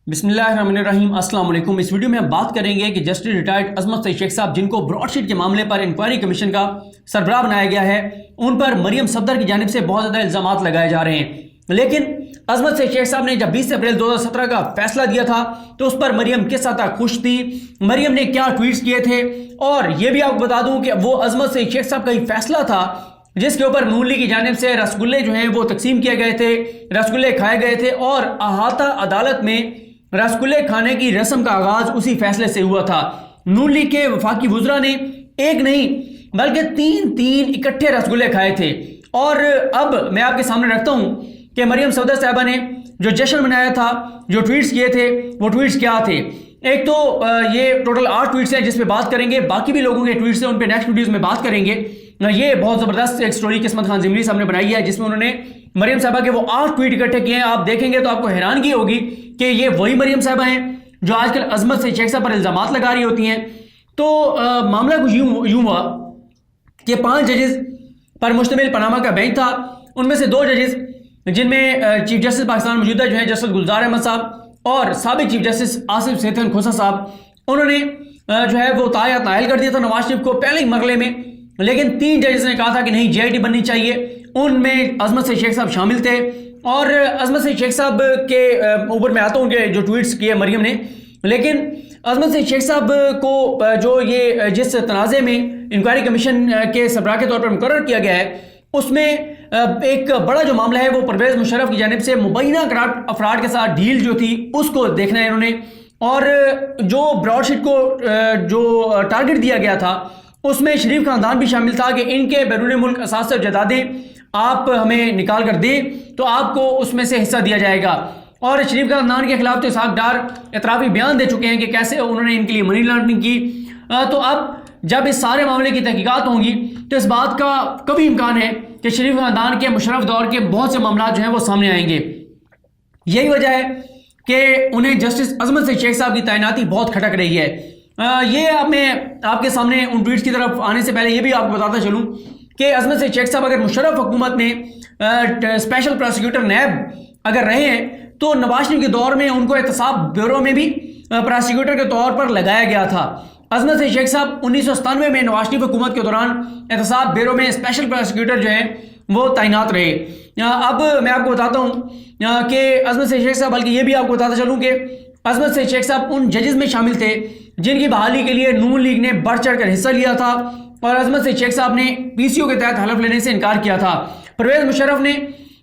بسم اللہ الرحمن الرحیم۔ السلام علیکم۔ اس ویڈیو میں ہم بات کریں گے کہ جسٹس ریٹائرڈ عظمت سعید شیخ صاحب، جن کو براڈ شیٹ کے معاملے پر انکوائری کمیشن کا سربراہ بنایا گیا ہے، ان پر مریم صفدر کی جانب سے بہت زیادہ الزامات لگائے جا رہے ہیں، لیکن عظمت سعید شیخ صاحب نے جب 20 اپریل 2017 کا فیصلہ دیا تھا تو اس پر مریم کس حد تک خوش تھی، مریم نے کیا ٹویٹس کیے تھے، اور یہ بھی آپ کو بتا دوں کہ وہ عظمت سعید شیخ صاحب کا ہی فیصلہ تھا جس کے اوپر نون لیگ کی جانب سے رسگلے جو ہیں وہ تقسیم کیے گئے تھے، رسگلے کھائے گئے تھے، اور احاطہ عدالت میں رسگلے کھانے کی رسم کا آغاز اسی فیصلے سے ہوا تھا۔ نون لیگ کے وفاقی وزراء نے ایک نہیں بلکہ تین اکٹھے رسگلے کھائے تھے، اور اب میں آپ کے سامنے رکھتا ہوں کہ مریم صفدر صاحبہ نے جو جشن منایا تھا، جو ٹویٹس کیے تھے، وہ ٹویٹس کیا تھے۔ ایک تو یہ ٹوٹل 8 ٹویٹس ہیں جس پہ بات کریں گے، باقی بھی لوگوں کے ٹویٹس ہیں ان پہ نیکسٹ ویڈیوز میں بات کریں گے۔ یہ بہت زبردست ایک سٹوری قسمت خان زمری صاحب نے بنائی ہے جس میں انہوں نے مریم صاحبہ کے وہ 8 ٹویٹ اکٹھے کیے ہیں۔ آپ دیکھیں گے تو آپ کو حیرانگی ہوگی کہ یہ وہی مریم صاحبہ ہیں جو آج کل عظمت سعید شیخ صاحب پر الزامات لگا رہی ہوتی ہیں۔ تو معاملہ کچھ یوں ہوا کہ 5 ججز پر مشتمل پاناما کا بینچ تھا، ان میں سے 2 ججز جن میں چیف جسٹس پاکستان موجودہ جو ہیں جسٹس گلزار احمد صاحب اور سابق چیف جسٹس آصف سیتھن کھوسا صاحب، انہوں نے جو ہے وہ تایید نائل کر دیا تھا نواز شریف کو پہلے ہی مرحلے میں، لیکن 3 ججز نے کہا تھا کہ نہیں JIT بننی چاہیے۔ ان میں عظمت سعید شیخ صاحب شامل تھے، اور عظمت سعید شیخ صاحب کے اوپر میں آتا ہوں کہ جو ٹویٹس کیے مریم نے، لیکن عظمت سعید شیخ صاحب کو جو یہ جس تنازع میں انکوائری کمیشن کے سربراہ کے طور پر مقرر کیا گیا ہے، اس میں ایک بڑا جو معاملہ ہے وہ پرویز مشرف کی جانب سے مبینہ افراد کے ساتھ ڈیل جو تھی اس کو دیکھنا ہے انہوں نے، اور جو براڈ شیٹ کو جو ٹارگٹ دیا گیا تھا اس میں شریف خاندان بھی شامل تھا کہ ان کے بیرون ملک اثاثے اور جائیدادیں آپ ہمیں نکال کر دیں تو آپ کو اس میں سے حصہ دیا جائے گا، اور شریف خاندان کے خلاف تو اسحاق ڈار اعترافی بیان دے چکے ہیں کہ کیسے انہوں نے ان کے لیے منی لانڈرنگ کی۔ تو اب جب اس سارے معاملے کی تحقیقات ہوں گی تو اس بات کا کبھی امکان ہے کہ شریف خاندان کے مشرف دور کے بہت سے معاملات جو ہیں وہ سامنے آئیں گے۔ یہی وجہ ہے کہ انہیں جسٹس عظمت سعید شیخ صاحب کی تعیناتی بہت کھٹک رہی ہے۔ یہ اب میں آپ کے سامنے ان ٹویٹس کی طرف آنے سے پہلے یہ بھی آپ کو بتاتا چلوں کہ عظمت سعید شیخ صاحب اگر مشرف حکومت میں اسپیشل پروسیکیوٹر نیب اگر رہے ہیں تو نواز شریف کے دور میں ان کو احتساب بیورو میں بھی پروسیکیوٹر کے طور پر لگایا گیا تھا۔ عظمت سعید شیخ صاحب 1997 میں نواز شریف حکومت کے دوران احتساب بیورو میں اسپیشل پروسیکیوٹر جو ہیں وہ تعینات رہے۔ اب میں آپ کو بتاتا ہوں کہ عظمت سعید شیخ صاحب، بلکہ یہ بھی آپ کو بتاتا چلوں کہ عظمت سعید شیخ صاحب ان ججز میں شامل تھے جن کی بحالی کے لیے نون لیگ نے بڑھ چڑھ کر حصہ لیا تھا، اور عظمت سعید شیخ صاحب نے PCO کے تحت حلف لینے سے انکار کیا تھا۔ پرویز مشرف نے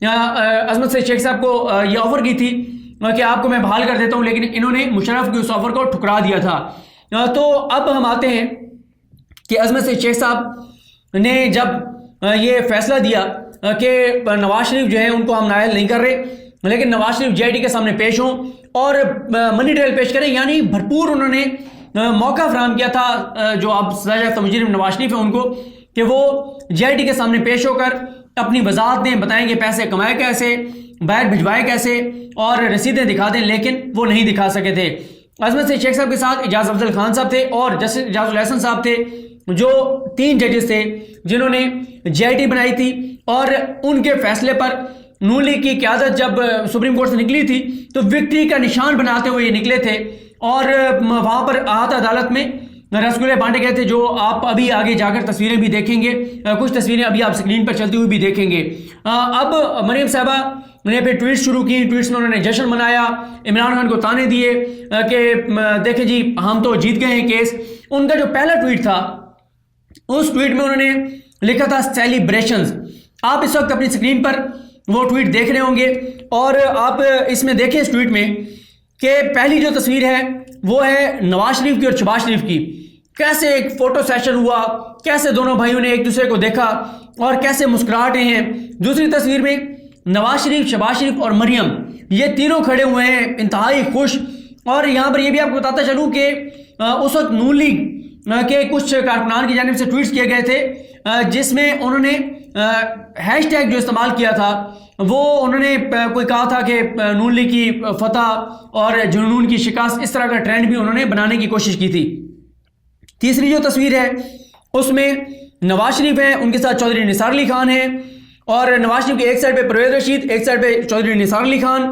عظمت سعید شیخ صاحب کو یہ آفر کی تھی کہ آپ کو میں بحال کر دیتا ہوں، لیکن انہوں نے مشرف کی اس آفر کو ٹھکرا دیا تھا۔ تو اب ہم آتے ہیں کہ عظمت سعید شیخ صاحب نے جب یہ فیصلہ دیا کہ نواز شریف جو ہے ان کو ہم نائل نہیں کر رہے، لیکن نواز شریف JIT کے سامنے پیش ہوں اور منی ٹریل پیش کریں، یعنی بھرپور انہوں نے موقع فراہم کیا تھا جو اب سزا یافتہ مجرم نواز شریف ہے ان کو، کہ وہ JIT کے سامنے پیش ہو کر اپنی وضاحت دیں، بتائیں کہ پیسے کمائے کیسے، باہر بھجوائے کیسے، اور رسیدیں دکھا دیں، لیکن وہ نہیں دکھا سکے تھے۔ عظمت سعید شیخ صاحب کے ساتھ اعجاز افضل خان صاحب تھے اور جسٹس اعجاز الحسن صاحب تھے، جو 3 ججز تھے جنہوں نے JIT بنائی تھی، اور ان کے فیصلے پر نون لیگ کی قیادت جب سپریم کورٹ سے نکلی تھی تو وکٹری کا نشان بناتے ہوئے یہ نکلے تھے، اور وہاں پر احاطہ عدالت میں رسگلے بانٹے گئے تھے، جو آپ ابھی آگے جا کر تصویریں بھی دیکھیں گے، کچھ تصویریں ابھی آپ سکرین پر چلتی ہوئی بھی دیکھیں گے۔ اب مریم صاحبہ نے پھر ٹویٹس شروع کی، ٹویٹس میں انہوں نے جشن منایا، عمران خان کو تانے دیے کہ دیکھیں جی ہم تو جیت گئے ہیں کیس۔ ان کا جو پہلا ٹویٹ تھا اس ٹویٹ میں انہوں نے لکھا تھا سیلیبریشنز۔ آپ اس وقت اپنی سکرین پر وہ ٹویٹ دیکھ رہے ہوں گے، اور آپ اس میں دیکھیں اس ٹویٹ میں کہ پہلی جو تصویر ہے وہ ہے نواز شریف کی اور شہباز شریف کی، کیسے ایک فوٹو سیشن ہوا، کیسے دونوں بھائیوں نے ایک دوسرے کو دیکھا اور کیسے مسکراہٹیں ہیں۔ دوسری تصویر میں نواز شریف، شہباز شریف اور مریم یہ تینوں کھڑے ہوئے ہیں انتہائی خوش، اور یہاں پر یہ بھی آپ کو بتاتا چلوں کہ اس وقت نون لیگ کے کچھ کارکنان کی جانب سے ٹویٹس کیے گئے تھے جس میں انہوں نے ہیش ٹیگ جو استعمال کیا تھا وہ انہوں نے کوئی کہا تھا کہ نون لیگ کی فتح اور جنون کی شکست، اس طرح کا ٹرینڈ بھی انہوں نے بنانے کی کوشش کی تھی۔ تیسری جو تصویر ہے اس میں نواز شریف ہیں، ان کے ساتھ چودھری نثار علی خان ہیں، اور نواز شریف کے ایک سائڈ پہ پرویز رشید، ایک سائڈ پہ چودھری نثار علی خان،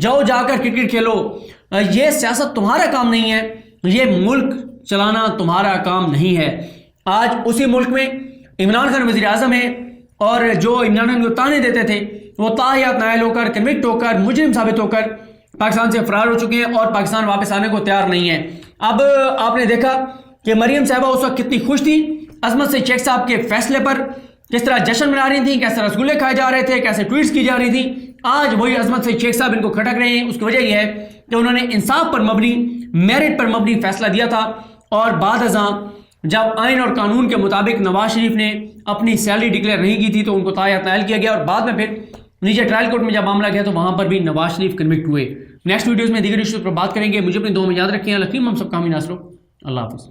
جاؤ جا کر کرکٹ کھیلو. یہ سیاست تمہارا کام نہیں ہے, یہ ملک چلانا تمہارا کام نہیں ہے. آج اسی ملک میں عمران خان وزیر اعظم ہے, اور جو عمران خان کو تانے دیتے تھے وہ تاحیات نائل ہو کر, کنوکٹ ہو کر, مجرم ثابت ہو کر پاکستان سے فرار ہو چکے ہیں اور پاکستان واپس آنے کو تیار نہیں ہے. اب آپ نے دیکھا کہ مریم صاحبہ اس وقت کتنی خوش تھی عصمت سعید شیخ صاحب کے فیصلے پر, کس طرح جشن منا رہی تھیں, کیسے رسگلے کھائے جا رہے تھے, کیسے ٹویٹس کی جا رہی تھیں. آج وہی عصمت سعید شیخ صاحب ان کو کھٹک رہے ہیں. اس کی وجہ یہ ہے کہ انہوں نے انصاف پر مبنی, میرٹ پر مبنی فیصلہ دیا تھا, اور بعد ازاں جب آئین اور قانون کے مطابق نواز شریف نے اپنی سیلری ڈکلیئر نہیں کی تھی تو ان کو تاحیات نائل کیا گیا, اور بعد میں پھر نیچے ٹرائل کورٹ میں جب معاملہ گیا تو وہاں پر بھی نواز شریف کنوکٹ ہوئے. نیکسٹ ویڈیوز میں دیگر ایشوز پر بات کریں گے. مجھے اپنی دعاؤں میں یاد رکھیں. اللہ کریم ہم سب کامی ناصر ہو. اللہ حافظ.